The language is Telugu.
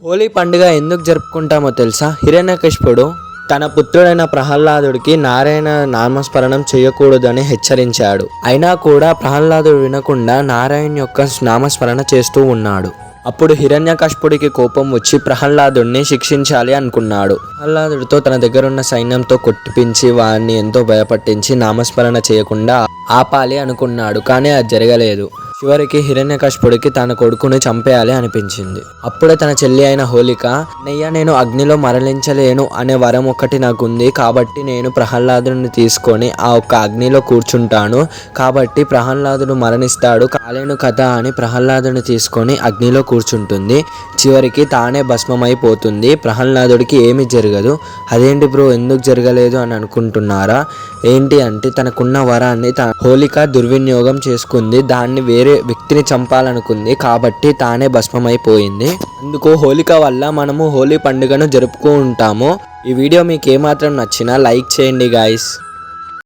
హోలీ పండుగ ఎందుకు జరుపుకుంటామో తెలుసా? హిరణ్యకశిపుడు తన పుత్రుడైన ప్రహ్లాదుడికి నారాయణ నామస్మరణం చేయకూడదని హెచ్చరించాడు. అయినా కూడా ప్రహ్లాదుడు వినకుండా నారాయణ యొక్క నామస్మరణ చేస్తూ ఉన్నాడు. అప్పుడు హిరణ్యకశిపుడికి కోపం వచ్చి ప్రహ్లాదుడిని శిక్షించాలి అనుకున్నాడు. ప్రహ్లాదుడితో తన దగ్గరున్న సైన్యంతో కొట్టిపించి వారిని ఎంతో భయపట్టించి నామస్మరణ చేయకుండా ఆపాలి అనుకున్నాడు. కానీ అది జరగలేదు. చివరికి హిరణ్యకశిపుడికి తన కొడుకుని చంపేయాలి అనిపించింది. అప్పుడే తన చెల్లి అయిన హోలిక, అన్నయ్య నేను అగ్నిలో మరణించలేను అనే వరం ఒకటి నాకుంది, కాబట్టి నేను ప్రహ్లాదుని తీసుకొని ఆ ఒక్క అగ్నిలో కూర్చుంటాను, కాబట్టి ప్రహ్లాదుడు మరణిస్తాడు, కాలేను కథ అని ప్రహ్లాదుని తీసుకొని అగ్నిలో కూర్చుంటుంది. చివరికి తానే భస్మమైపోతుంది. ప్రహ్లాదుడికి ఏమి జరగదు. అదేంటి బ్రో ఎందుకు జరగలేదు అని అనుకుంటున్నారా? ఏంటి అంటే తనకున్న వరాన్ని హోలిక దుర్వినియోగం చేసుకుంది. దాన్ని వేరే వ్యక్తిని చంపాలనుకుంది, కాబట్టి తానే భస్మమైపోయింది. అందుకు హోలిక వల్ల మనము హోలీ పండుగను జరుపుకుంటాము. ఈ వీడియో మీకు ఏమాత్రం నచ్చినా లైక్ చేయండి గాయ్స్.